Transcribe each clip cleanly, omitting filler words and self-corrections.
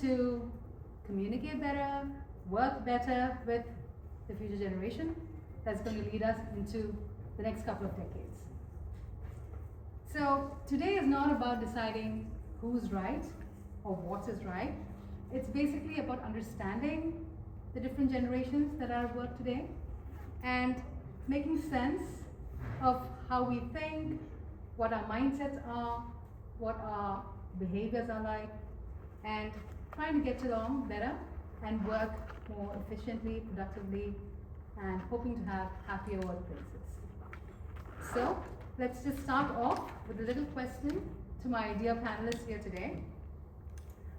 to communicate better, work better with the future generation that's going to lead us into the next couple of decades. So today is not about deciding who's right or what is right. It's basically about understanding the different generations that are at work today and making sense of how we think, what our mindsets are, what our behaviors are like, and trying to get along better and work more efficiently, productively, and hoping to have happier workplaces. So let's just start off with a little question to my dear panelists here today.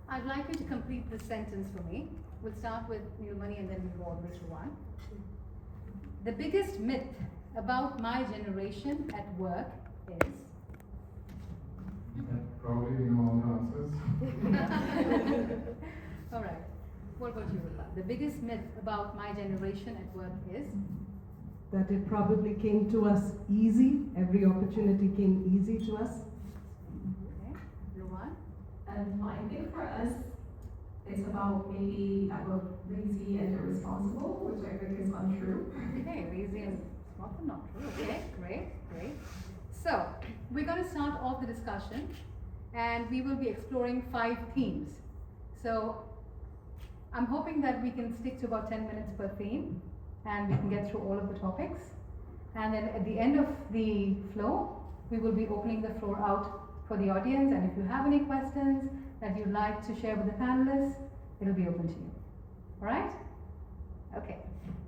I'd like you to complete this sentence for me. We'll start with Nilmani and then we'll go over to one. The biggest myth about my generation at work is? Probably we know all the answers. All right. What about you, Rupa? The biggest myth about my generation at work is? That it probably came to us easy. Every opportunity came easy to us. Okay. Rohan? I think for us, it's about maybe that we're lazy and irresponsible, which I think is untrue. Okay, lazy and often not true. Okay, great. So, we're going to start off the discussion and we will be exploring 5 themes. So, I'm hoping that we can stick to about 10 minutes per theme and we can get through all of the topics. And then at the end of the flow, we will be opening the floor out for the audience, and if you have any questions that you'd like to share with the panelists, it'll be open to you. Alright? Okay.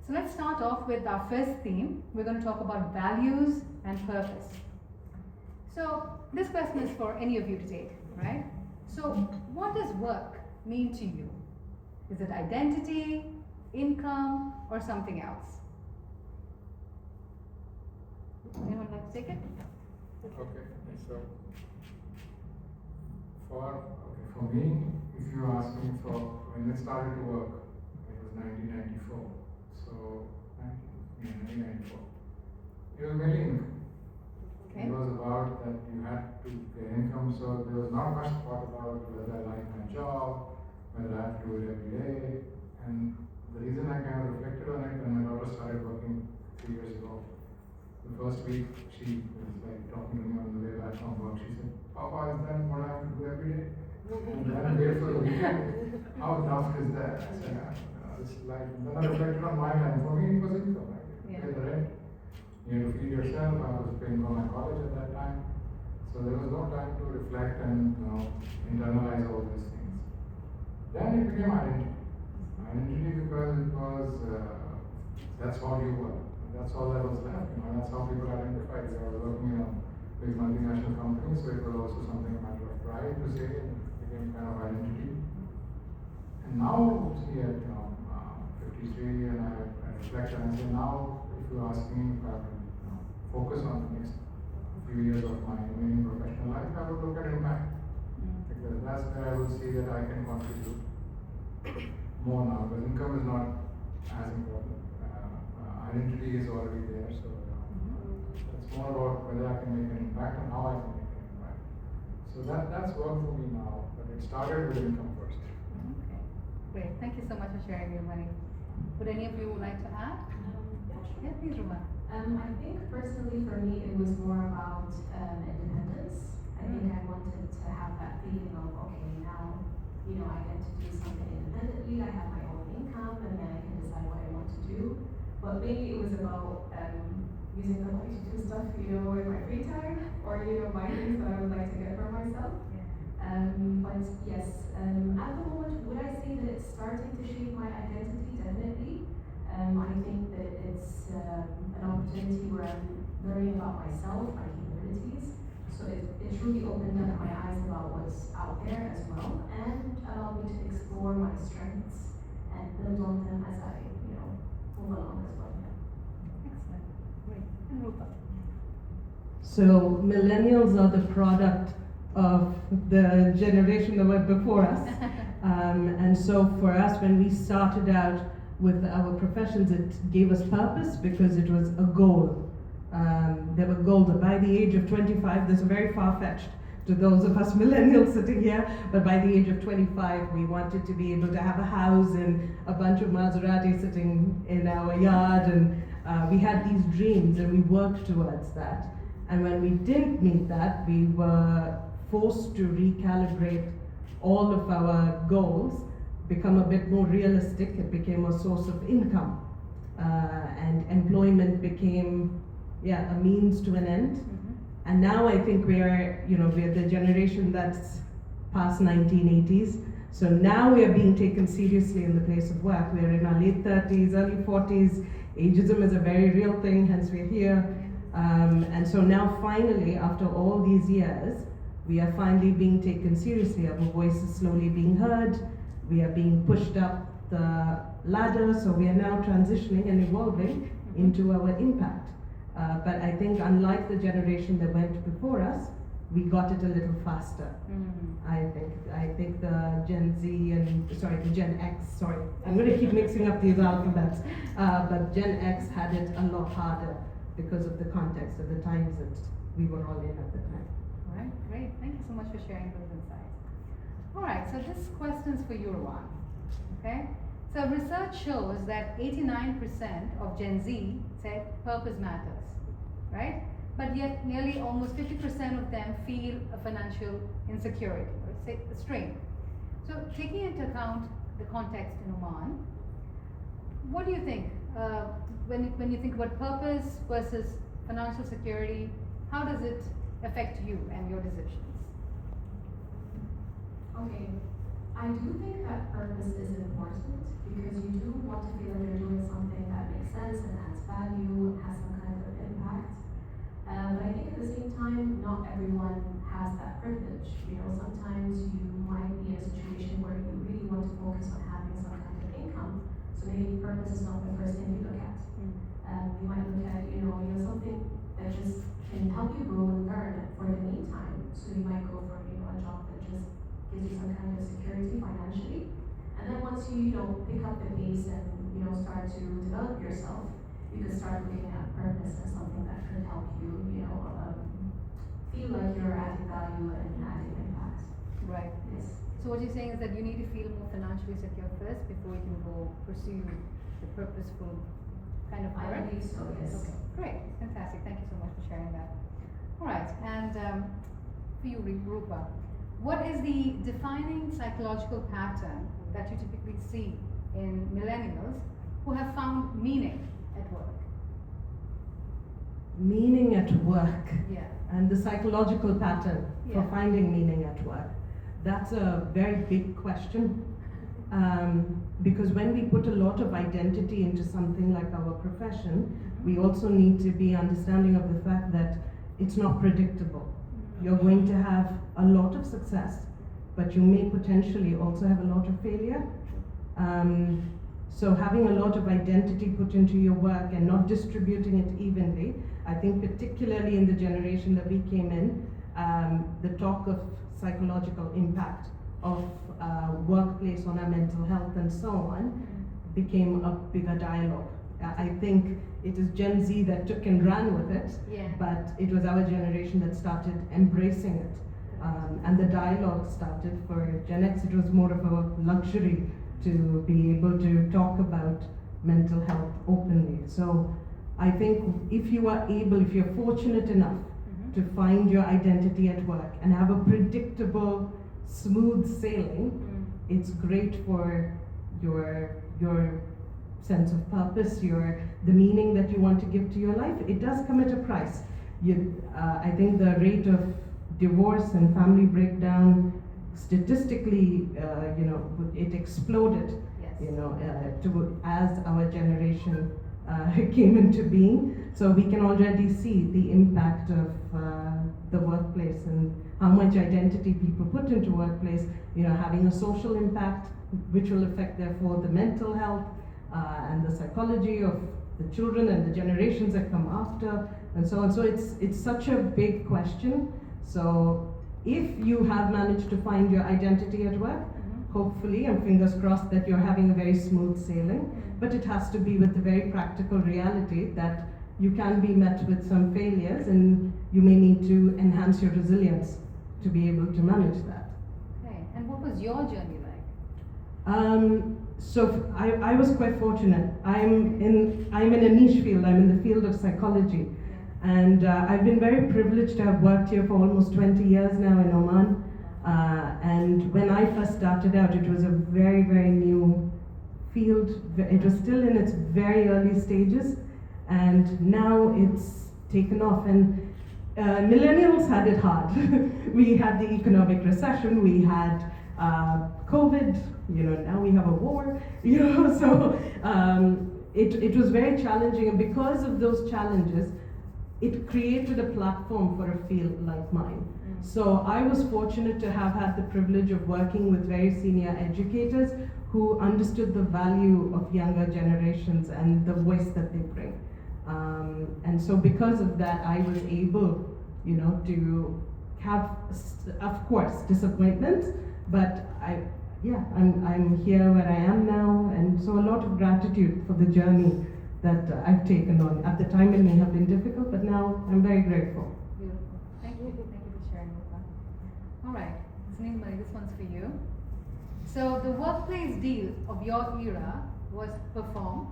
So let's start off with our first theme. We're going to talk about values and purpose. So this question is for any of you to take, right? So what does work mean to you? Is it identity, income, or something else? Anyone like to take it? Okay, so for me, if you ask me for when I started to work, it was 1994. So 1994. It was very income. Okay. It was about that you had to get income, so there was not much thought about whether I like my job, whether I have to do it every day. And the reason I kind of reflected on it when my daughter started working 3 years ago, the first week she was like talking to me on the way back from work. She said, "Papa, is that what I have to do every day? And then I wait for the weekend. How tough is that?" I said, it's like, then I reflected on my time. For me, it was income. Right? You pay the rent. You had to feed yourself. I was paying for my college at that time. So there was no time to reflect and internalize all these things. Then it became identity. Identity because it was, that's how you were. That's all that was left. That's how people identified. They were working in a big multinational company, so it was also something a matter of pride to say, and it became kind of identity. And now, see, at 53, and I reflect and I say, now, if you ask me if I have to focus on the next few years of my remaining professional life, I would look at impact. Because that's where I would see that I can contribute more now, because income is not as important. Identity is already there, so it's more about whether I can make an impact and how I can make an impact. So that's work for me now, but it started with income first. Okay, great. Thank you so much for sharing your money. Would any of you like to add? Yeah, please, Ruma. I think personally for me it was more about independence. I think I wanted to have that feeling of, okay, now, I get to do something independently, I have my own income, and then I can decide what I want to do. But maybe it was about using the money to do stuff, in my free time, or buy things that I would like to get for myself. But yes, at the moment, would I say that it's starting to shape my identity? Definitely. I think that it's an opportunity where I'm learning about myself, my capabilities. So it's really opened up my eyes about what's out there as well, and allowed me to explore my strengths and build on them as I move along as well. Excellent. Great. And Rupa? So millennials are the product of the generation that went before us. And so for us, when we started out with our professions, it gave us purpose because it was a goal. There were goals that by the age of 25, this is very far-fetched, to those of us millennials sitting here, but by the age of 25, we wanted to be able to have a house and a bunch of Maserati sitting in our yard, and we had these dreams and we worked towards that. And when we didn't meet that, we were forced to recalibrate all of our goals, become a bit more realistic. It became a source of income, and employment became, a means to an end. And now I think we're the generation that's past 1980s. So now we are being taken seriously in the place of work. We're in our late 30s, early 40s. Ageism is a very real thing, hence we're here. And so now finally, after all these years, we are finally being taken seriously. Our voice is slowly being heard. We are being pushed up the ladder. So we are now transitioning and evolving into our impact. But I think unlike the generation that went before us, we got it a little faster. I think the Gen X, I'm going to keep mixing up these alphabets, but Gen X had it a lot harder because of the context of the times that we were all in at the time. All right, great. Thank you so much for sharing those insights. All right, so this question's for you, Rowan. Okay? So research shows that 89% of Gen Z said purpose matters, right? But yet nearly almost 50% of them feel a financial insecurity or say a strain. So taking into account the context in Oman, what do you think when you think about purpose versus financial security? How does it affect you and your decisions? Okay, I do think that purpose is important because you do want to feel like you're doing something that makes sense and adds value, has some kind of impact. But I think at the same time, not everyone has that privilege. Sometimes you might be in a situation where you really want to focus on having some kind of income. So maybe purpose is not the first thing you look at. You might look at, something that just can help you grow and learn for the meantime. So you might go for, a job that just gives you some kind of security financially. And then once you, pick up the pace and, start to develop yourself, you can start looking at purpose as something that could help you, feel like you're adding value and adding impact. Right. Yes. So what you're saying is that you need to feel more financially secure first before you can go pursue the purposeful kind of work? I believe so, yes. Okay, great, fantastic. Thank you so much for sharing that. All right, and for you, Rupa, what is the defining psychological pattern that you typically see in millennials who have found meaning at work? Meaning at work. Yeah. And the psychological pattern for Yeah. finding meaning at work. That's a very big question. Because when we put a lot of identity into something like our profession, we also need to be understanding of the fact that it's not predictable. You're going to have a lot of success, but you may potentially also have a lot of failure. So having a lot of identity put into your work and not distributing it evenly, I think particularly in the generation that we came in, the talk of psychological impact of workplace on our mental health and so on became a bigger dialogue. I think it is Gen Z that took and ran with it, but it was our generation that started embracing it. And the dialogue started. For Gen X, it was more of a luxury to be able to talk about mental health openly. So I think if you're fortunate enough to find your identity at work and have a predictable, smooth sailing, it's great for your sense of purpose, the meaning that you want to give to your life. It does come at a price. I think the rate of divorce and family breakdown statistically, it exploded. Yes. As our generation came into being. So we can already see the impact of the workplace and how much identity people put into workplace, having a social impact, which will affect therefore the mental health and the psychology of the children and the generations that come after, and so on. So it's such a big question. So if you have managed to find your identity at work, hopefully, and fingers crossed that you're having a very smooth sailing, but it has to be with the very practical reality that you can be met with some failures and you may need to enhance your resilience to be able to manage that. Okay, and what was your journey like? I was quite fortunate. I'm in a niche field. I'm in the field of psychology, and I've been very privileged to have worked here for almost 20 years now in Oman. And when I first started out, it was a very, very new field. It was still in its very early stages, and now it's taken off. And millennials had it hard. We had the economic recession. We had COVID. Now we have a war. So it was very challenging, and because of those challenges, it created a platform for a field like mine. So I was fortunate to have had the privilege of working with very senior educators who understood the value of younger generations and the voice that they bring. And so because of that, I was able, to have, of course, disappointments, but I'm here where I am now, and so a lot of gratitude for the journey that I've taken on. At the time it may have been difficult, but now I'm very grateful. Beautiful. Thank you for sharing with us. All right, Sunil, this one's for you. So the workplace deal of your era was perform,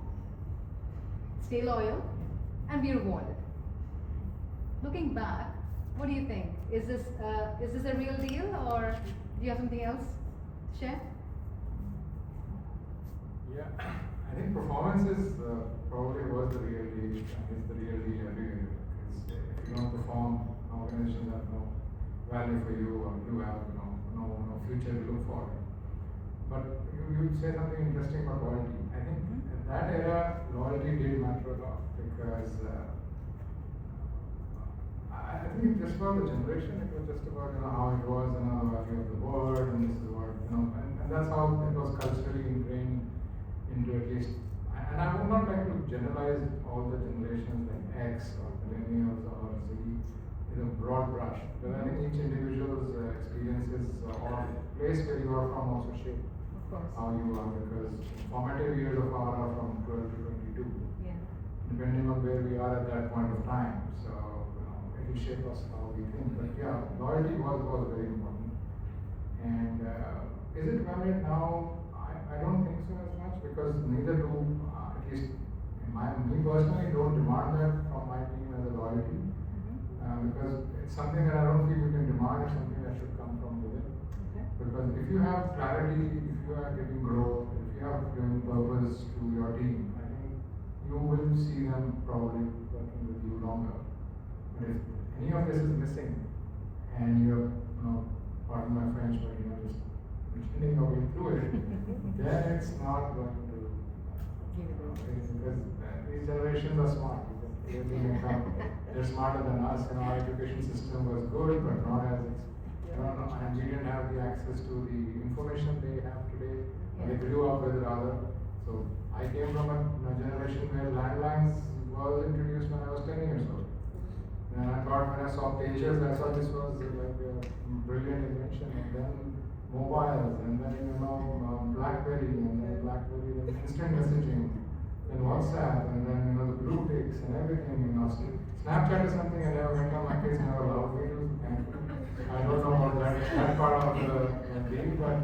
stay loyal, and be rewarded. Looking back, what do you think? Is this a real deal, or do you have something else to share? Yeah, I think performance is probably was the real deal. It's the real deal everywhere. Because if you don't perform, organizations have no value for you, or you have no future to look for. But you say something interesting about loyalty. I think at that era, loyalty did matter a lot, because I think just about the generation, it was just about how it was and the value of the word, and this is what and that's how it was culturally ingrained into at least. And I would not like to generalize all the generations like X or millennials or Z in a broad brush, because I think each individual's experiences or place where you are from also shape how you are, because formative years of ours are from 12 to 22, depending on where we are at that point of time. So it will shape us how we think. But yeah, loyalty was very important. And is it valid now? I don't think so as much, because neither do, at least me personally, don't demand that from my team as a loyalty, because it's something that I don't feel you can demand. It's something that should come from within. Because if you have clarity, if you are giving growth, if you have given purpose to your team, I think you will see them probably working with you longer. But if any of this is missing, and you're, pardon my French, but just pretending your way through it, then it's not going to, because these generations are smart. You can clearly make out they're smarter than us, and our education system was good, but not as and we didn't have the access to the information they have today. They grew up with rather. So I came from a generation where landlines was introduced when I was 10 years old. And I thought, when I saw pagers, I thought this was like a brilliant invention. And then mobiles, and then BlackBerry, and then BlackBerry, then instant messaging, then WhatsApp, and then the blue ticks and everything. Snapchat is something I never went on. My kids never allowed me to. I don't know about that part of the deal, but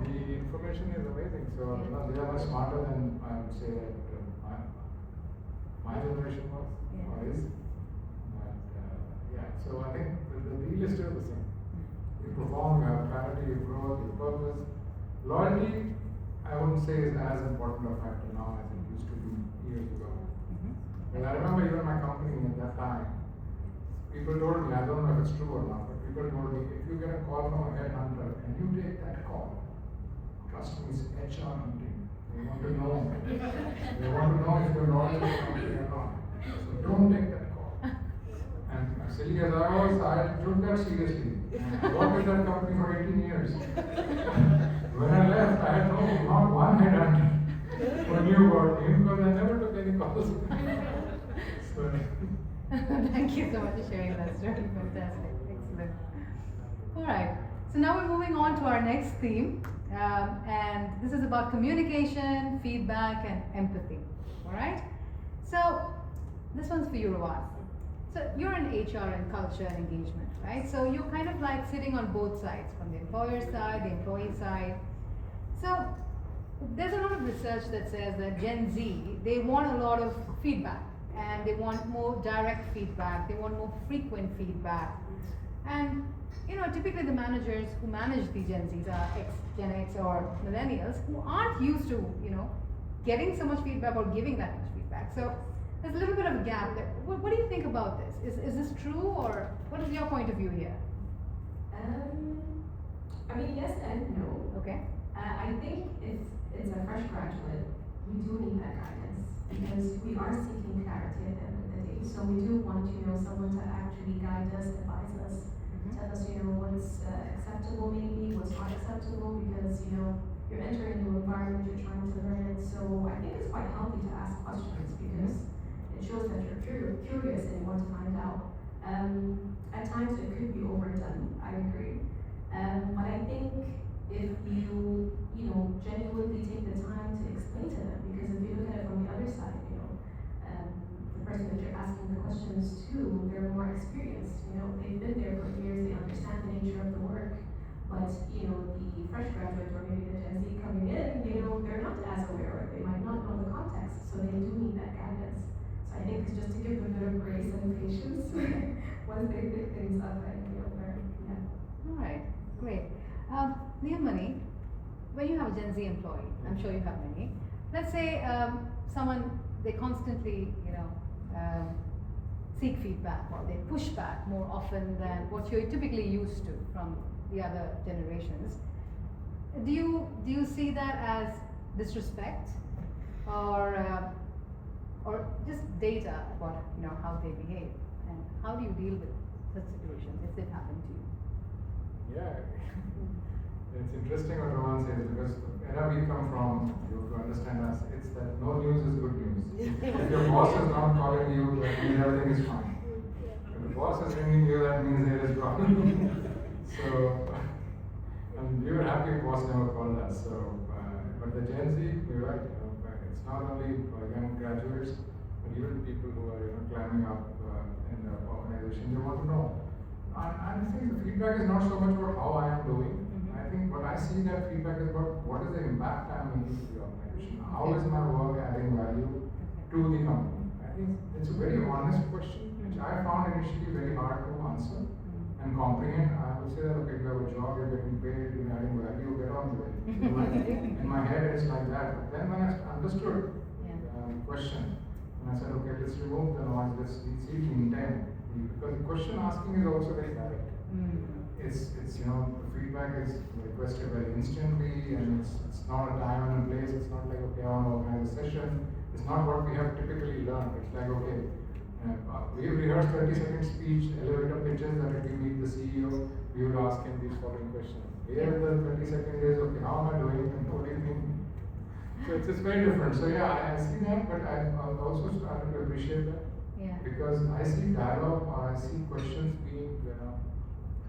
the information is amazing. So they are much smarter than I would say that my generation was or is. But so I think the deal is still the same. You perform, you have clarity, you grow, you purpose. Loyalty, I wouldn't say is as important a factor now as it used to be years ago. And I remember even my company at that time, people told me, I don't know if it's true or not, but people told me, if you get a call from a headhunter and you take that call, trust me, it's HR hunting. They want to know. They want to know if you're loyal to the company or not. So don't take that call. And silly as I was, I took that seriously. I worked with that company for 18 years. When I left, I had not one headhunter who knew about me, because I never took any calls. So, thank you so much for sharing that story. Fantastic. Excellent. All right. So now we're moving on to our next theme. And this is about communication, feedback, and empathy. All right? So this one's for you, Rawaz. So you're in HR and culture and engagement, right? So you're kind of like sitting on both sides, from the employer side, the employee side. So there's a lot of research that says that Gen Z, they want a lot of feedback, and they want more direct feedback, they want more frequent feedback. And typically the managers who manage the Gen Zs are Gen X or millennials who aren't used to, getting so much feedback or giving that much feedback. So there's a little bit of a gap there. What do you think about this? Is this true, or what is your point of view here? I mean, yes and no. Okay. I think if it's a fresh graduate, we do need that guidance because we are seeking clarity at the end of the day. So we do want, someone to actually guide us, advise us, tell us, what's acceptable maybe, what's not acceptable because, you're entering a new environment, you're trying to learn it. So I think it's quite healthy to ask questions because it shows that you're curious and you want to find out. At times it could be overdone, I agree. But I think if you, genuinely take the time to explain to them, because if you look at it from the other side, the person that you're asking the questions to, they're more experienced, they've been there for years, they understand the nature of the work, but, the fresh graduate or maybe the Gen Z coming in, they're not as aware, or they might not know the context, so they do need that guidance. So I think it's just to give them a bit of grace and patience once they pick things up and, learn, yeah. All right, great. Money, when you have a Gen Z employee, I'm sure you have many. Let's say someone, they constantly, seek feedback or they push back more often than what you're typically used to from the other generations. Do you see that as disrespect or just data about how they behave, and how do you deal with such situations if it happened to you? Yeah, it's interesting what Rohan says because the era we come from, you have to understand us, it's that no news is good news. If your boss is not calling you, that means everything is fine. If the boss is ringing you, that means there is problem. So, and we were happy boss never called us. So, but the Gen Z, you're right. It's not only young graduates, but even people who are climbing up in the organization. They want to know. I think the feedback is not so much about how I am doing. I think what I see that feedback is about what is the impact I am making to the organization. How is my work adding value to the company? I think it's a very honest question, which I found initially very hard to answer and comprehend. I would say that, okay, you have a job, you're getting paid, you're adding value, get on with it. In my head, it's like that. But then when I understood the question, and I said, okay, let's remove the noise, let's see the intent. Because the question asking is also very direct. It's the feedback is requested very instantly, and it's not a time and a place. It's not like, okay, I want to organize a session. It's not what we have typically learned. It's like, okay, we rehearsed 30-second speech, elevator pitches that if we meet the CEO, we would ask him these following questions. Here the 30-second is, okay, how am I doing and what do you think? So it's very different. So yeah, I see that, but I also started to appreciate that. Because I see dialogue or I see questions being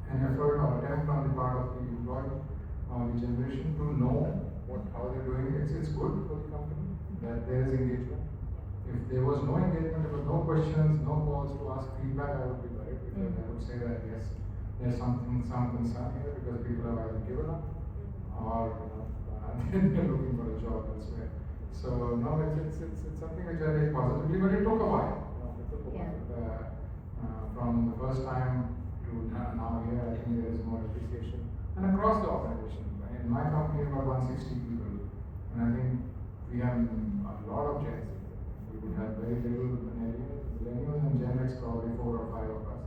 an effort or attempt on the part of the employee or the generation to know how they're doing. It's good for the company that there is engagement. If there was no engagement, there were no questions, no calls to ask feedback, I would be worried because I would say that yes, there's some concern here because people have either given up or they're looking for a job elsewhere. So no, it's something which I take positively, but it took a while. From the first time to now here, I think there is more appreciation. And across the organization. In my company, about 160 people. And I think we have a lot of Gen Z. We would have very little millennials and Gen X, probably 4 or 5 of us.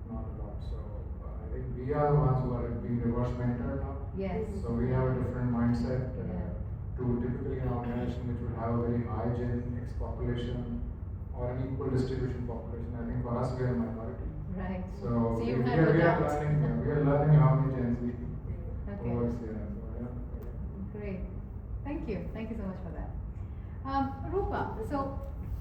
Not a lot. So I think we are the ones who are being reverse mentored now. Yes. So we have a different mindset to typically an organization which would have a very high Gen X population or an equal distribution population. I think for us, we are a minority. Right. So we you are learning how the Gen Z works here. So, Great. Thank you so much for that. Rupa, so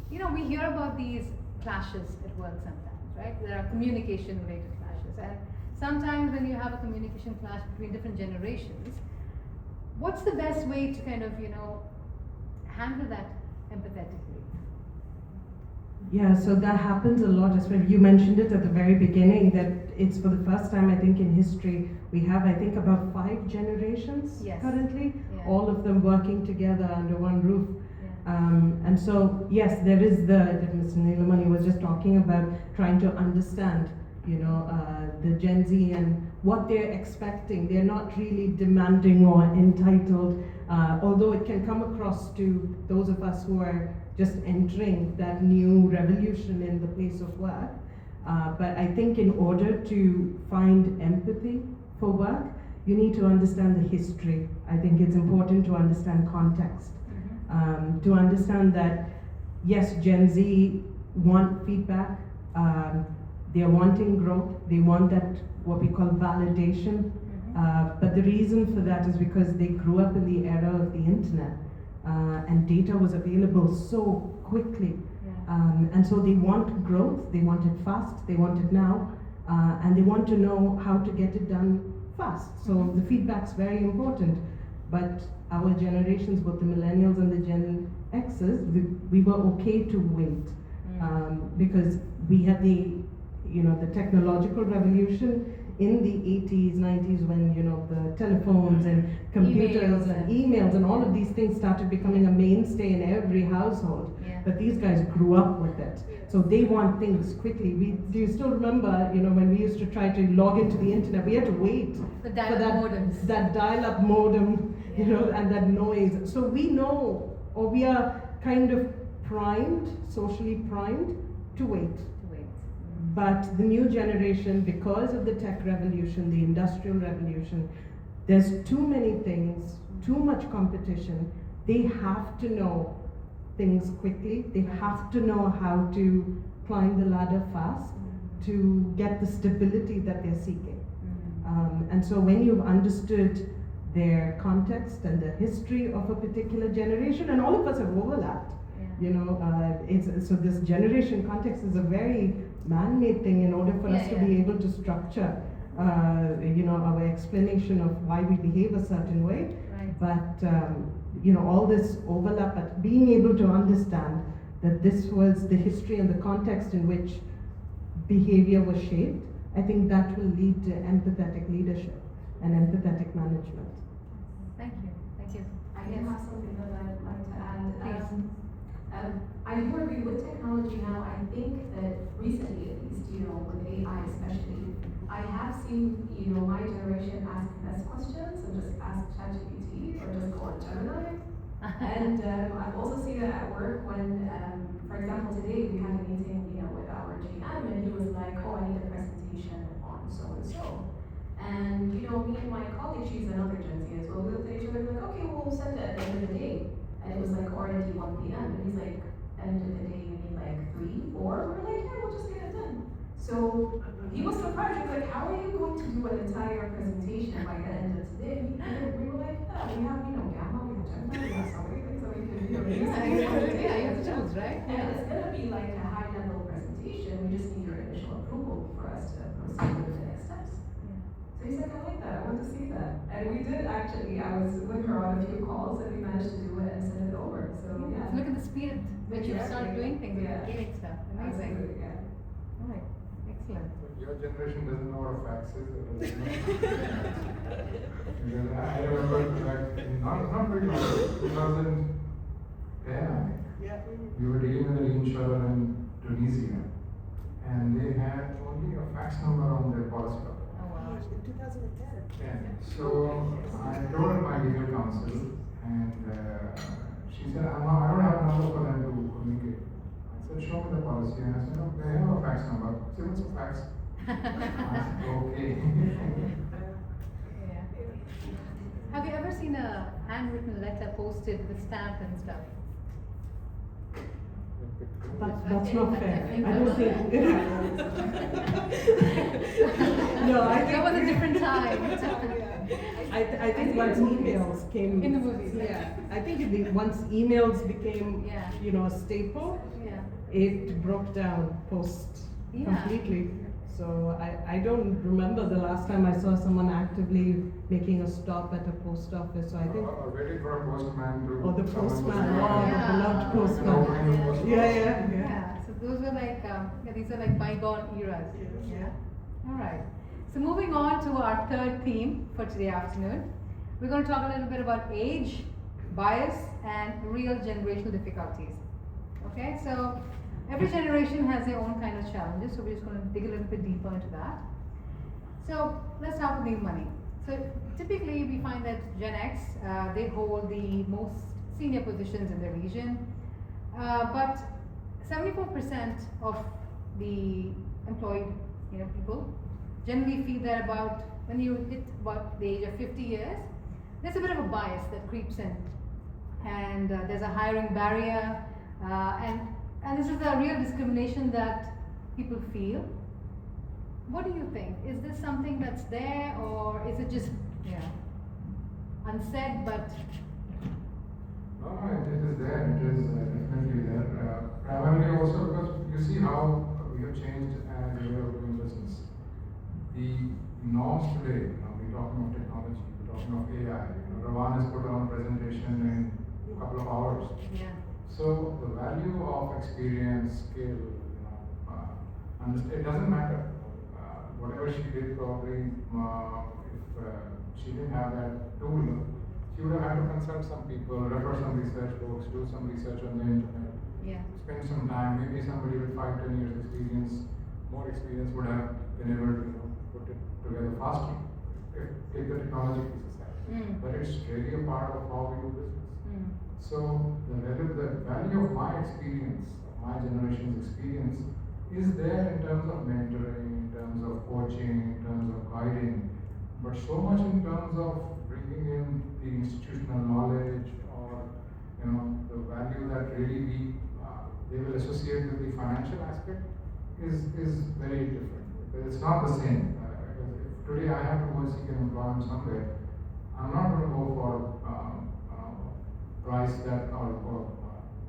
we hear about these clashes at work sometimes, right? There are communication related clashes, and sometimes when you have a communication clash between different generations, what's the best way to kind of handle that empathetically? Yeah, so that happens a lot as well. You mentioned it at the very beginning that it's for the first time, I think, in history, we have, I think, about 5 generations Yes. currently, Yeah. all of them working together under one roof. Yeah. And so, yes, there is that Mr. Nilamani was just talking about trying to understand, the Gen Z and what they're expecting. They're not really demanding or entitled, although it can come across to those of us who are just entering that new revolution in the place of work. But I think in order to find empathy for work, you need to understand the history. I think it's important to understand context. To understand that, yes, Gen Z want feedback, they're wanting growth, they want that, what we call validation. But the reason for that is because they grew up in the era of the internet, and data was available so quickly. And so they want growth, they want it fast, they want it now, and they want to know how to get it done fast. So the feedback's very important. But our generations, both the millennials and the Gen X's, we were okay to wait, because we had the technological revolution in the 80s, 90s, when the telephones and computers and emails and all of these things started becoming a mainstay in every household. Yeah. But these guys grew up with it, so they want things quickly. Do you still remember, when we used to try to log into the internet, we had to wait The for dial-up modems. that dial-up modem, Yeah. and that noise. So we know, or we are kind of primed, socially primed, to wait. But the new generation, because of the tech revolution, the industrial revolution, there's too many things, too much competition. They have to know things quickly. They have to know how to climb the ladder fast to get the stability that they're seeking. And so when you've understood their context and the history of a particular generation, and all of us have overlapped, so this generation context is a very man-made thing in order for us to be able to structure, our explanation of why we behave a certain way. Right. But all this overlap, but being able to understand that this was the history and the context in which behavior was shaped, I think that will lead to empathetic leadership and empathetic management. Thank you. Thank you. I do have something that I'd like to add. Please. I do agree with technology now. I think that recently, at least, with AI especially, I have seen, my generation ask less questions and just ask ChatGPT or just go on Gemini. And I've also seen it at work when, for example, today we had a meeting, with our GM, and he was like, "Oh, I need a presentation on so and so." And me and my colleague, she's another Gen Z as well. We looked at each other and like, "Okay, we'll send it at the end of the day." And it was like already 1 p.m. And he's like, "End of the day, you mean like 3, 4?" We're like, "Yeah, we'll just get it done." So he was surprised. He was like, "How are you going to do an entire presentation by the end of today?" And we were like, "Yeah, we have, Gamma, we have Gemini, we have so many things that we can, use." You have the tools, right? And it's gonna be like a high level presentation. We just need your initial approval for us to proceed with the next steps. So he's like, "I like that, I want to see that." And we did actually, I was with her on a few calls and we managed to do it and send it over. So yeah. Look at the speed at which you started doing things, Yeah. creating stuff. Amazing. Absolutely, yeah. All right. Excellent. Your generation doesn't know what a fax is. Because I remember, not very long, 2010, I think. Yeah. We were dealing with an insurer in Tunisia, and they had only a fax number on their policy document. Oh, wow. In 2010. Yeah. So I told my legal counsel, and she said, I don't have a number for them to communicate. I said, "Show me the policy." And I said, "No, they have a fax number." I said, "What's a fax?" I said, "Okay." Yeah. Have you ever seen a handwritten letter posted with stamp and stuff? That's not fair. think I don't that's- think. No, I think. That was a different time. I think once emails came. In the movies, right? Yeah, I think once emails became, Yeah. a staple, Yeah. it broke down Yeah. completely. So I don't remember the last time I saw someone actively making a stop at a post office. So I think, Or waiting for a postman to. or the come and postman, visit. oh, the Yeah. beloved Opening the postman. post Yeah, office. yeah, yeah. Yeah. So those like yeah, these are like bygone eras. Yeah. All right. So moving on to our third theme for today afternoon, we're going to talk a little bit about age, bias, and real generational difficulties. Okay. So every generation has their own kind of challenges. So we're just going to dig a little bit deeper into that. So let's start with the money. So typically we find that Gen X, they hold the most senior positions in the region, but 74% of the employed people generally feel that about when you hit about the age of 50 years, there's a bit of a bias that creeps in, and there's a hiring barrier, and this is a real discrimination that people feel. What do you think? Is this something that's there, or is it just unsaid but? No, it is there. It is definitely there. Primarily also because you see how we have changed as a way of doing business. The norms today, we're talking of technology, we're talking of AI. Ravan has put on a presentation in a couple of hours. Yeah. So the value of experience, skill, it doesn't matter. Whatever she did, probably if she didn't have that tool, she would have had to consult some people, refer some research books, do some research on the internet, spend some time. Maybe somebody with 5-10 years experience, more experience, would have been able to put it together faster if the technology is aside. But it's really a part of how we do business. So the value of my experience, of my generation's experience, is there in terms of mentoring, in terms of coaching, in terms of guiding, but so much in terms of bringing in the institutional knowledge or the value that really they will associate with the financial aspect is very different. It's not the same. Because if today I have to go seek an employment somewhere, I'm not going to go for price that or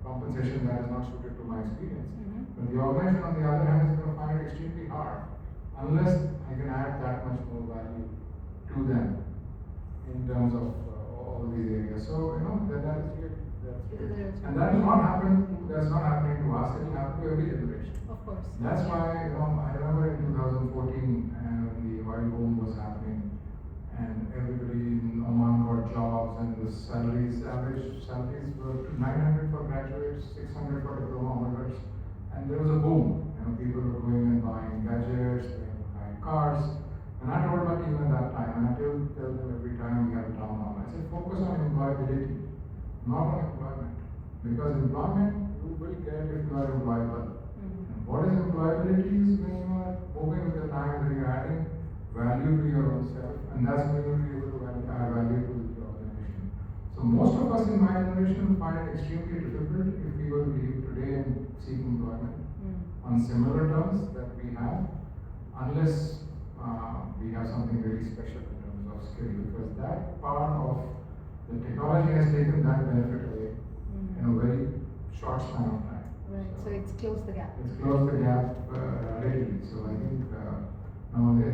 compensation that is not suited to my experience. But the organization, on the other hand, is going to find it extremely hard unless I can add that much more value to them in terms of all these areas. So that is real. And that is not happening. That's not happening to us. It will happen to every generation. Of course. That's why I remember in 2014 when the oil boom was happening, and everybody in Oman got jobs, and the average salaries were 900 for graduates, 600 for diploma holders. And there was a boom. People were going and buying gadgets, buying cars. And I told my team at that time, and I tell them every time we have a town hall, I said, focus on employability, not on employment. Because employment you will get if you are employable. And what is employability is when you are moving with the time, when you are adding value to your own self, and that's when you will be able to add value to the organization. So most of us in my generation find it extremely difficult if we were to leave today and seek employment on similar terms that we have, unless we have something very special in terms of skill, because that part of the technology has taken that benefit away in a very short span of time. Right. So it's closed the gap. It's closed the gap readily. So I think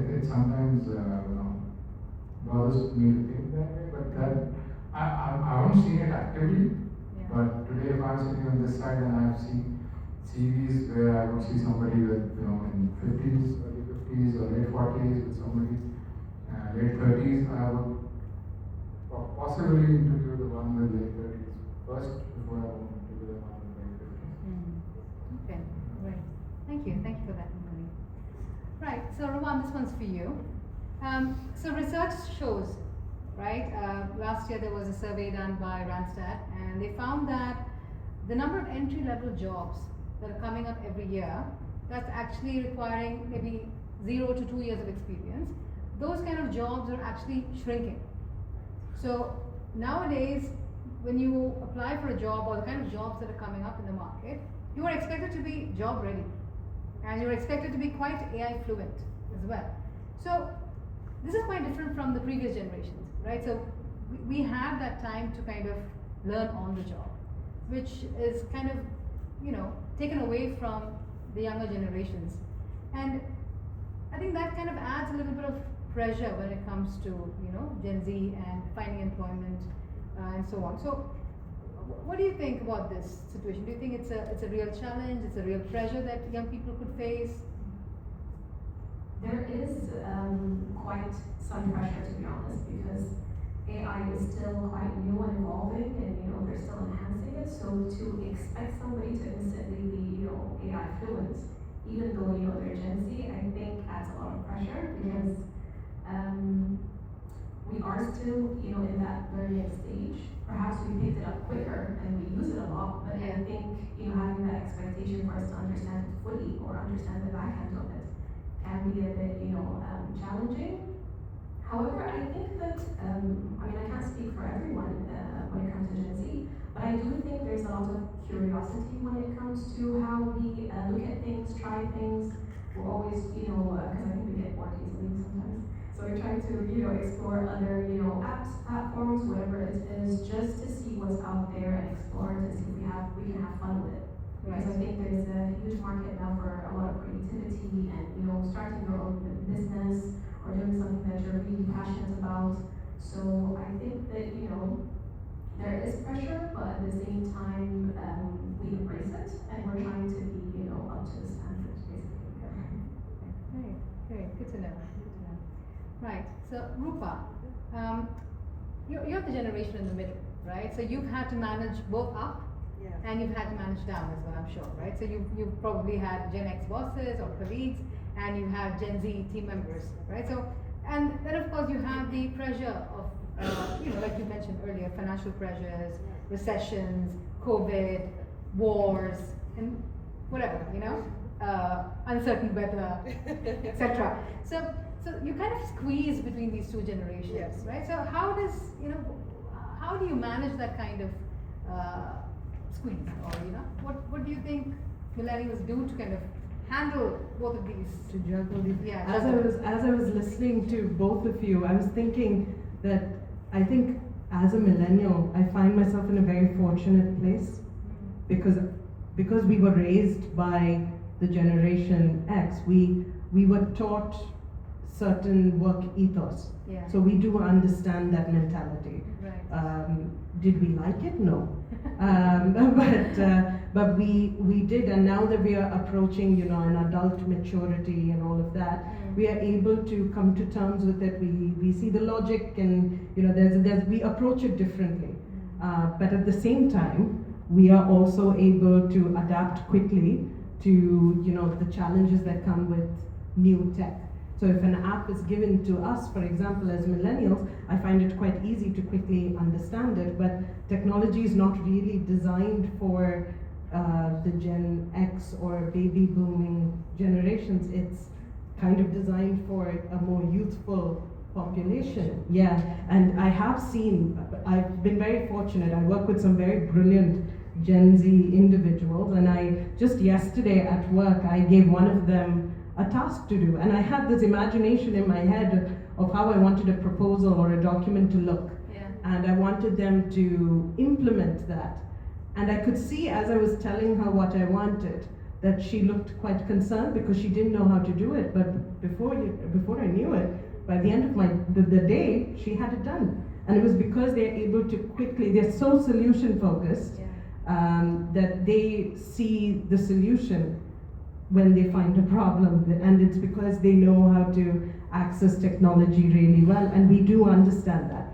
it sometimes bothers me to think that way, but that I haven't seen it actively. But today, if I'm sitting on this side and I've seen CVs where I would see somebody with in 50s, early 50s or late 40s, with somebody late 30s, I would possibly interview the one with late 30s first before I would interview the one with late 50s. Okay, right. Thank you for that, Mani. Right, so Raman, this one's for you. So research shows, right? Last year there was a survey done by Randstad, and they found that the number of entry-level jobs that are coming up every year, that's actually requiring maybe 0 to 2 years of experience, those kind of jobs are actually shrinking. So nowadays, when you apply for a job or the kind of jobs that are coming up in the market, you are expected to be job ready, and you're expected to be quite AI fluent as well. So this is quite different from the previous generations, right? So we have that time to kind of learn on the job, which is kind of, taken away from the younger generations. And I think that kind of adds a little bit of pressure when it comes to, Gen Z and finding employment and so on. So what do you think about this situation? Do you think it's a real challenge? It's a real pressure that young people could face? There is quite some pressure, to be honest, because AI is still quite new and evolving, and they're still enhancing it. So to expect somebody to instantly be AI fluent, even though they're Gen Z, I think adds a lot of pressure because we are still in that learning stage. Perhaps we picked it up quicker and we use it a lot, but I think having that expectation for us to understand it fully or understand the back end of it can be a bit challenging. However, I think that I can't speak for everyone when it comes to Gen Z, but I do think there's a lot of curiosity when it comes to how we look at things, try things. We're always, because I think we get bored easily sometimes. So we're trying to, explore other, apps, platforms, whatever it is, just to see what's out there and explore it and see if we can have fun with it. Because I think there's a huge market now for a lot of creativity and, starting your own business or doing something that you're really passionate about. So I think that, there is pressure, but at the same time, we embrace it and we're trying to be, up to the standards, basically. Great, good to know. Right, so Rupa, you're the generation in the middle, right? So you've had to manage both up and you've had to manage down as well, I'm sure, right? So you've probably had Gen X bosses or colleagues and you have Gen Z team members, right? So, and then of course you have the pressure of, like you mentioned earlier, financial pressures, recessions, COVID, wars, and whatever, uncertain weather, etc. So you kind of squeeze between these two generations, right? So how do you manage that kind of squeeze, or what do you think millennials do to kind of handle both of these? To juggle these. Yeah. As I was listening to both of you, I was thinking that I think as a millennial, I find myself in a very fortunate place because we were raised by the generation X. We were taught certain work ethos. Yeah. So we do understand that mentality. Right. Did we like it? No. But we did, and now that we are approaching, an adult maturity and all of that, we are able to come to terms with it. We see the logic, and we approach it differently. But at the same time, we are also able to adapt quickly to the challenges that come with new tech. So if an app is given to us, for example, as millennials, I find it quite easy to quickly understand it, but technology is not really designed for the Gen X or baby booming generations. It's kind of designed for a more youthful population. Yeah, and I've been very fortunate. I work with some very brilliant Gen Z individuals, and I just yesterday at work, I gave one of them a task to do, and I had this imagination in my head of how I wanted a proposal or a document to look, and I wanted them to implement that. And I could see as I was telling her what I wanted that she looked quite concerned because she didn't know how to do it. But before I knew it, by the end of the day, she had it done. And it was because they're able to quickly, they're so solution focused that they see the solution when they find a problem, and it's because they know how to access technology really well, and we do understand that.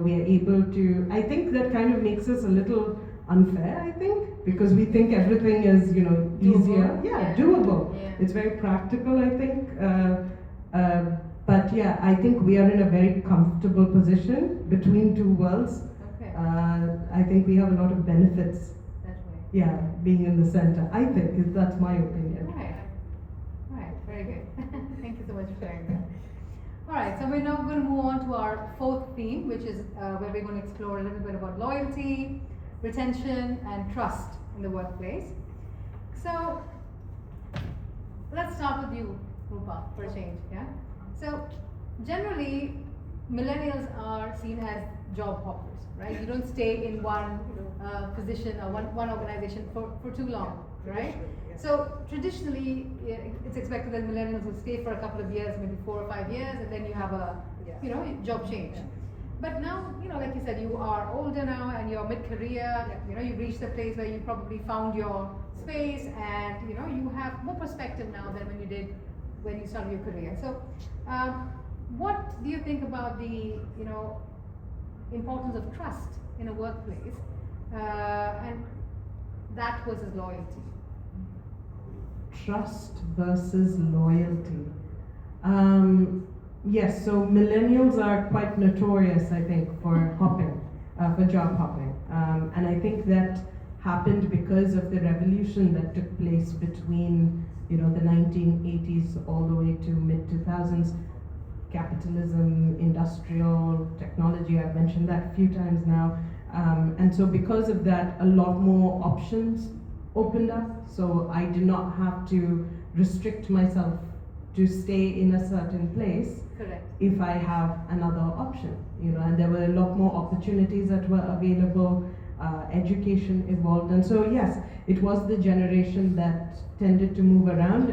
We are able to, I think that kind of makes us a little unfair, I think, because we think everything is, easier. Doable. Yeah. It's very practical, I think. But yeah, I think we are in a very comfortable position between two worlds. Okay. I think we have a lot of benefits. That way. Being in the center. I think that's my opinion. Right, very good. Thank you so much for sharing that. Alright, so we're now going to move on to our fourth theme, which is where we're going to explore a little bit about loyalty, retention, and trust in the workplace. So, let's start with you, Rupa, for a change, yeah? So, generally, millennials are seen as job hoppers, right? You don't stay in one position or one organization for too long, right? So traditionally, it's expected that millennials will stay for a couple of years, maybe 4 or 5 years, and then you have a job change. But now, like you said, you are older now and you're mid-career, you've reached the place where you probably found your space and, you have more perspective now than when you did when you started your career. So, what do you think about the, importance of trust in a workplace and that versus loyalty? Trust versus loyalty. Yes, so millennials are quite notorious, I think, for hopping, for job hopping. And I think that happened because of the revolution that took place between, the 1980s all the way to mid-2000s. Capitalism, industrial, technology, I've mentioned that a few times now. And so because of that, a lot more options opened up. So I did not have to restrict myself to stay in a certain place. Correct. If I have another option, and there were a lot more opportunities that were available, education evolved, and so yes, it was the generation that tended to move around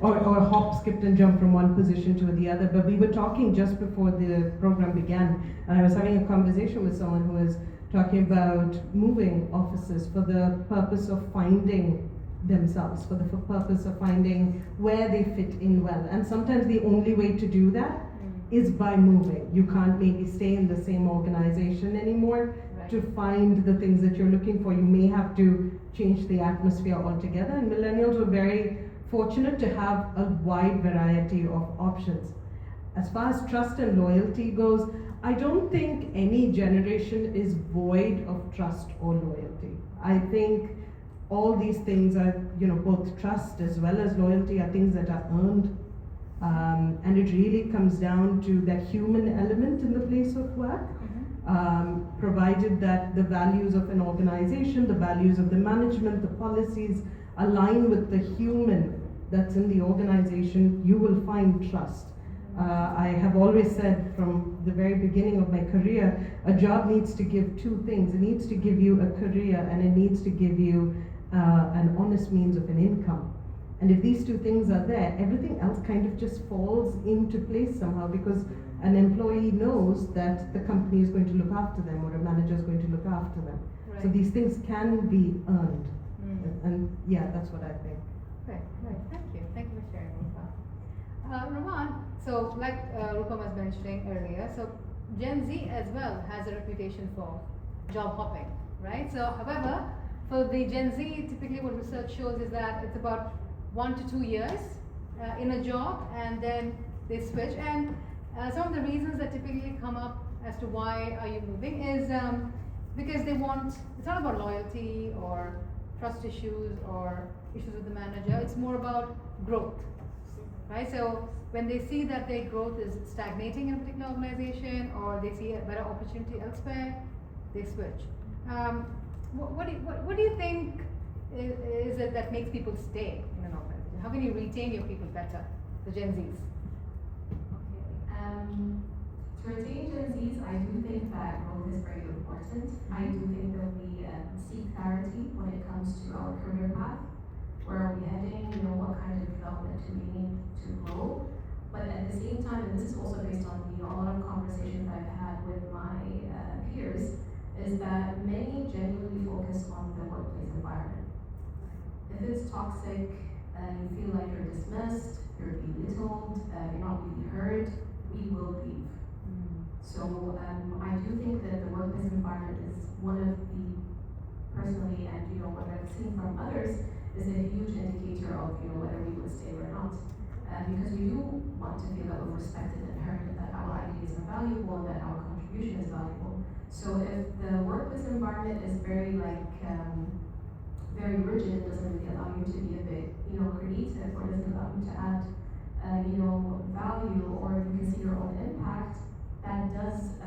or hop, skipped and jump from one position to the other. But we were talking just before the program began, and I was having a conversation with someone who was talking about moving offices for the purpose of finding themselves, for the purpose of finding where they fit in well. And sometimes the only way to do that is by moving. You can't maybe stay in the same organization anymore. Right. To find the things that you're looking for. You may have to change the atmosphere altogether. And millennials were very fortunate to have a wide variety of options. As far as trust and loyalty goes, I don't think any generation is void of trust or loyalty. I think all these things are, both trust as well as loyalty are things that are earned. And it really comes down to that human element in the place of work, provided that the values of an organization, the values of the management, the policies align with the human that's in the organization, you will find trust. I have always said from the very beginning of my career, a job needs to give two things. It needs to give you a career and it needs to give you an honest means of an income. And if these two things are there, everything else kind of just falls into place somehow, because an employee knows that the company is going to look after them or a manager is going to look after them. Right. So these things can be earned. And yeah, that's what I think. Right. Thank you for sharing, Rupa. Raman, so like Rupa was mentioning earlier, so Gen Z as well has a reputation for job hopping, right? So however, for the Gen Z, typically what research shows is that it's about 1 to 2 years in a job and then they switch. And some of the reasons that typically come up as to why are you moving is because it's not about loyalty or trust issues or issues with the manager, it's more about growth, right? So when they see that their growth is stagnating in a particular organization or they see a better opportunity elsewhere, they switch. What do you think is it that makes people stay in an organization? How can you retain your people better, the Gen Zs? To retain Gen Zs, I do think that growth is very important. I do think that we seek clarity when it comes to our career path. Where are we heading? What kind of development do we need to grow? But at the same time, and this is also based on a lot of conversations I've had with my peers, is that many genuinely focus on the workplace environment. If it's toxic, you feel like you're dismissed, you're belittled, you're not really heard, we will leave. So I do think that the workplace environment is one of the, personally, and what I've seen from others, is a huge indicator of whether we would stay or not. Because we do want to feel that we're respected and heard, and that our ideas are valuable, and that our contribution is valuable. So if the workplace environment is very very rigid, it doesn't really allow you to be a bit creative, or doesn't allow you to add value, or you can see your own impact, that does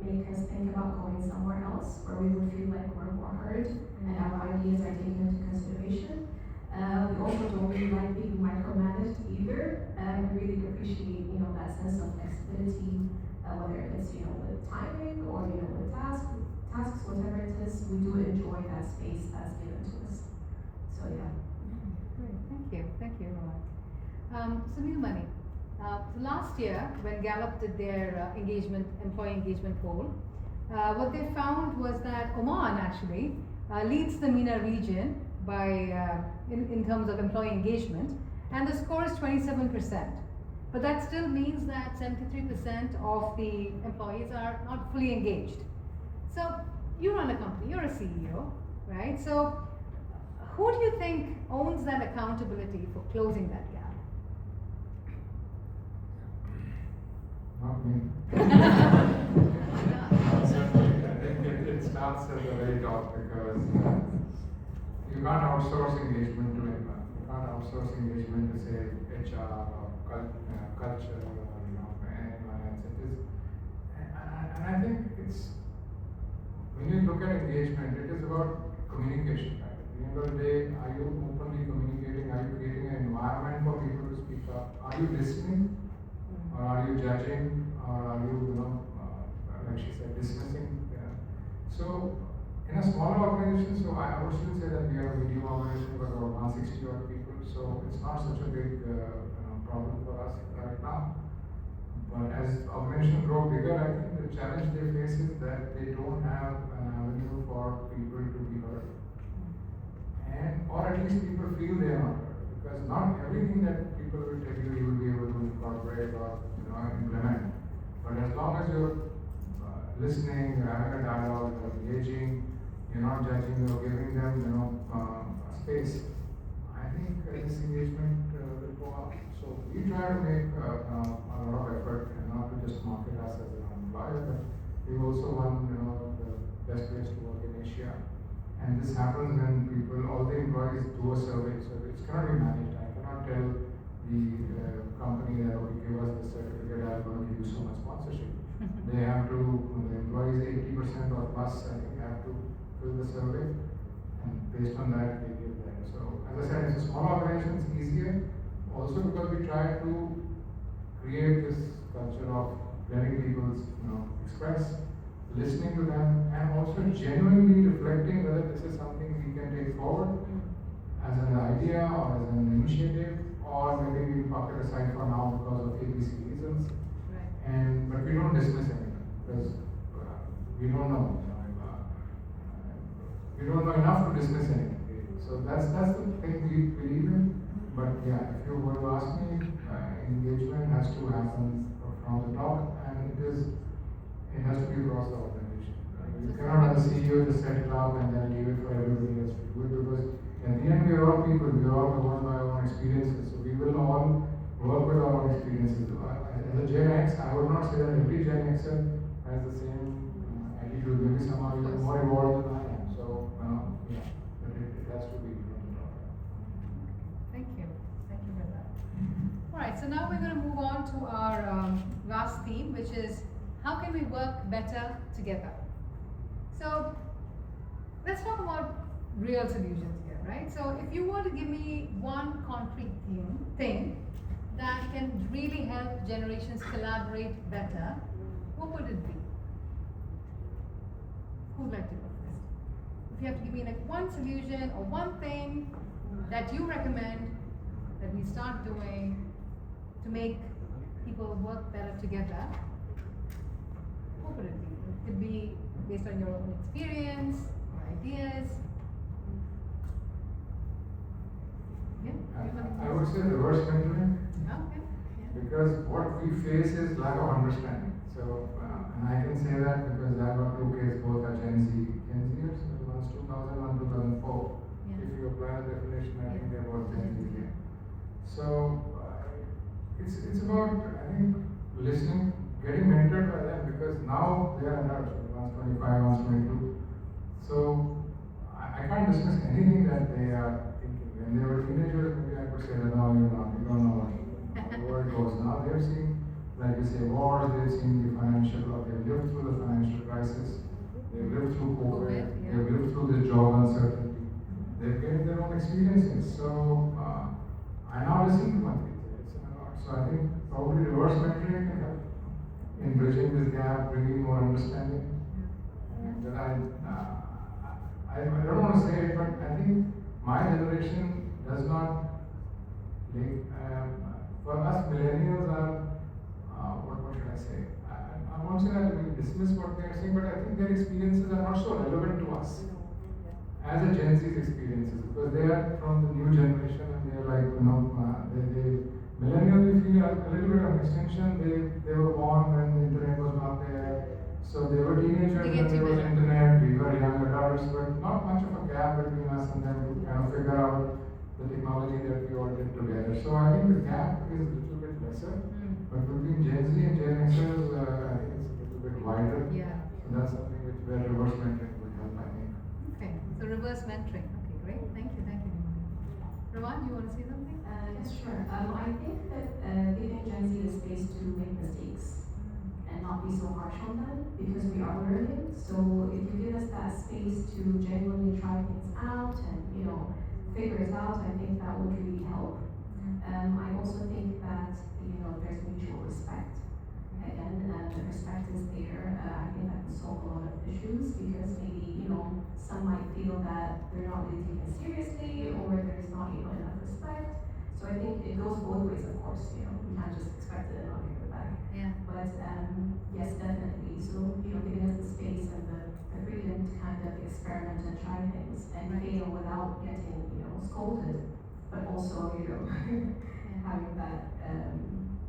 make us think about going somewhere else where we would feel like we're more heard and our ideas are taken into consideration. We also don't really like being micromanaged either. We really appreciate that sense of flexibility, whether it's with timing or with tasks, whatever it is. We do enjoy that space that's given to us. So yeah. Great, thank you, Rohan. So Nilmani, So last year, when Gallup did their employee engagement poll, what they found was that Oman actually leads the MENA region by in terms of employee engagement, and the score is 27%. But that still means that 73% of the employees are not fully engaged. So you run a company, you're a CEO, right? So who do you think owns that accountability for closing that gap? Not me. Certainly, I think it starts at the very top because you can't outsource engagement to anyone. You can't outsource engagement to say HR or culture or anyone else. It is, and I think it's when you look at engagement, it is about communication. Right? At the end of the day, are you openly communicating? Are you creating an environment for people to speak up? Are you listening? Or are you judging, or are you, like she said, dismissing? So, in a smaller organization, so I would still say that we are a medium organization, but about 160 odd people, so it's not such a big problem for us right now. But as organizations grow bigger, I think the challenge they face is that they don't have an avenue for people to be heard, and or at least people feel they are not heard. Because not everything that people will tell you, you will be able to incorporate or implement. But as long as you're listening, you're having a dialogue, you're engaging, you're not judging, you're giving them space, I think this engagement will go up. So we try to make a lot of effort, and not to just market us as an employer, but we've also won the best place to work in Asia. And this happens when all the employees do a survey, so it's cannot be managed. I cannot tell the company that, okay, give us the certificate, I'm going to give you so much sponsorship. They have to, the employees 80% or plus, I think, have to fill the survey, and based on that, they give them. So, as I said, it's a small organization, it's easier, also because we try to create this culture of letting people express, listening to them, and also genuinely reflecting whether this is something we can take forward as an idea or as an initiative, or maybe we park it aside for now because of ABC reasons. Right. But we don't dismiss anything because we don't know. We don't know enough to dismiss anything. So that's the thing we believe in. But yeah, if you were to ask me, engagement has to happen from the top, and it has to be across the organization. You cannot, as a CEO, just set it up and then leave it for everybody else to do it, because at the end we are all people, we are all governed by our own experiences, so we will all work with our own experiences. As a Gen X, I would not say that every Gen Xer has the same attitude, maybe some are even more evolved than I am. So, yeah, but it has to be from the top. Thank you for that. Alright, so now we're going to move on to our last theme, which is how can we work better together? So let's talk about real solutions here, right? So if you were to give me one concrete thing that can really help generations collaborate better, what would it be? Who'd like to go first? If you have to give me like one solution or one thing that you recommend that we start doing to make people work better together, what would it be? It could be based on your own experience or ideas. Yeah? I would say reverse mentoring. Okay. Yeah. Because what we face is lack of understanding. So, and I can say that because I've got two kids, both are Gen Zers, one's 2000, one 2004. Yeah. If you apply the definition, I think they're both Gen Z. Yeah. So, it's about, I think, listening, getting mentored by them, because now they are adults, one's 25, one's 22. So, I can't dismiss anything that they are thinking. When they were teenagers, maybe I could say that, no, you're not, you don't know what the world goes. Now they've seen, like you say, wars, they've seen the financial, they've lived through the financial crisis, they've lived through COVID, yeah. they've lived through the job uncertainty, they've gained their own experiences. So, I now listen to my kids. So I think probably reverse mentoring can help in bridging this gap, bringing more understanding. And I don't want to say it, but I think my generation does not for us millennials are, what should I say? I won't say that we dismiss what they are saying, but I think their experiences are not so relevant to us as a Gen Z's experiences, because they are from the new generation and they are like, millennials, we feel a little bit of extension. They were born when the internet was not there, so they were teenagers when there was internet. We were young adults, but not much of a gap between us and them to kind of figure out the technology that we all did together. So I think the gap is a little bit lesser, but between Gen Z and Gen Xers, I think it's a little bit wider. Yeah. So that's something where reverse mentoring would help, I think. Okay, so reverse mentoring. Okay, great. Thank you. Raman, you want to say something? Yes, sure. I think that giving Gen Z the space to make mistakes and not be so harsh on them, because we are learning. So if you give us that space to genuinely try things out and figure it out, I think that would really help. I also think that there's mutual respect. Again, the respect is there. I think that can solve a lot of issues, because maybe some might feel that they're not really taken seriously, or there's not enough respect. So I think it goes both ways, of course. We can't just expect it and not give it back. Yeah. But yes, definitely. So giving us the space and the freedom to kind of experiment and try things and fail without getting scolded, but also having that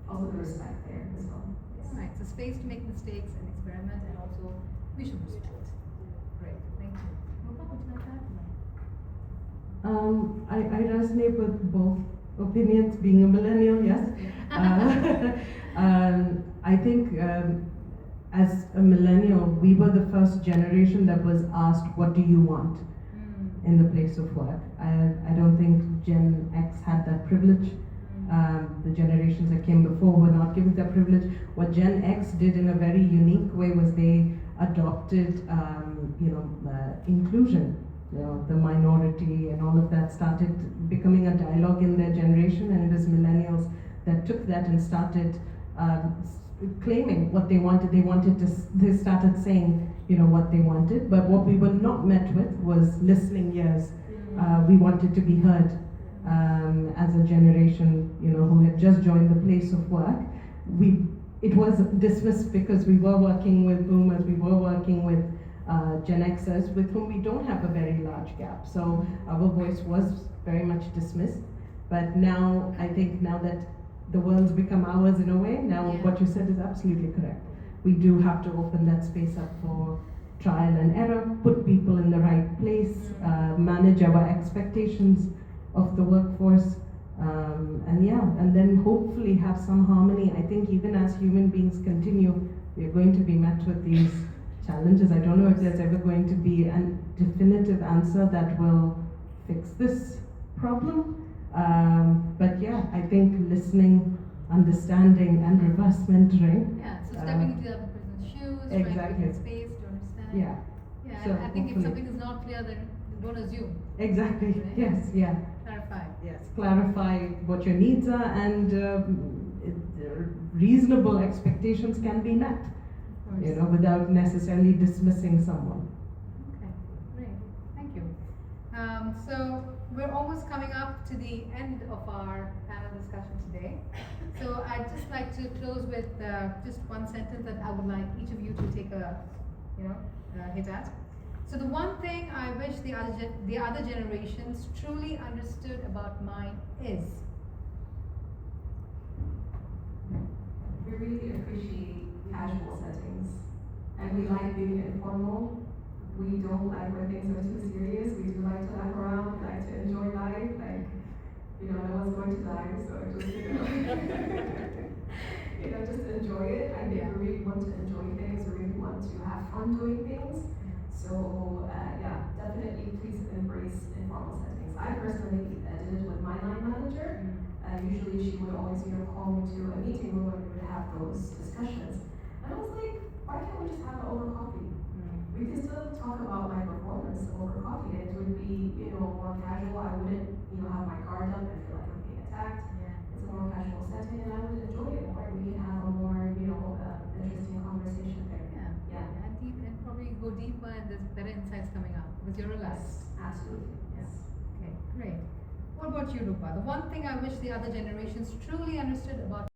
also the respect there as well. Yes. Right. So space to make mistakes and experiment, and also mutual respect. Great. Thank you. Rupa, would you like to add? I resonate with both opinions, being a millennial, yes. I think as a millennial, we were the first generation that was asked, what do you want in the place of work? I don't think Gen X had that privilege. The generations that came before were not given that privilege. What Gen X did in a very unique way was they adopted, inclusion. The minority and all of that started becoming a dialogue in their generation, and it was millennials that took that and started claiming what they wanted. They started saying, what they wanted, but what we were not met with was listening ears. We wanted to be heard. As a generation, who had just joined the place of work, it was dismissed because we were working with boomers, we were working with Gen Xers, with whom we don't have a very large gap. So our voice was very much dismissed. But now, I think now that the world's become ours in a way, now what you said is absolutely correct. We do have to open that space up for trial and error, put people in the right place, manage our expectations of the workforce, and then hopefully have some harmony. I think even as human beings continue, we are going to be met with these challenges. I don't know if there's ever going to be a definitive answer that will fix this problem. But yeah, I think listening, understanding, and reverse mentoring. Yeah, so stepping into the other person's shoes, trying to give space to understand. Yeah. Yeah, So and I think if hopefully. something is not clear, then don't assume. Exactly. Right? Yes. Yeah. Clarify. Yes. Clarify what your needs are, and reasonable expectations can be met. Of course. Without necessarily dismissing someone. Okay, great. Thank you. So we're almost coming up to the end of our panel discussion today. So I'd just like to close with just one sentence that I would like each of you to take a, hit at. So the one thing I wish the other generations truly understood about mine is. We really appreciate casual settings, and we like being informal. We don't like when things are too serious. We do like to laugh around. We like to enjoy life. No one's going to die, so just just enjoy it. I think we really want to enjoy things. We really want to have fun doing things. So definitely please embrace informal settings. I personally did it with my line manager. Usually she would always call me to a meeting where we would have those discussions. And I was like, why can't we just have it over coffee? We can still talk about my performance over coffee, and it would be more casual. I wouldn't have my guard up and feel like I'm being attacked. It's a more casual setting, and I would enjoy it more. We can have a more interesting conversation there. Yeah, deep, and probably go deeper, and there's better insights coming out because you're relaxed. Yes, absolutely. Yes. Okay, great. What about you, Rupa? The one thing I wish the other generations truly understood about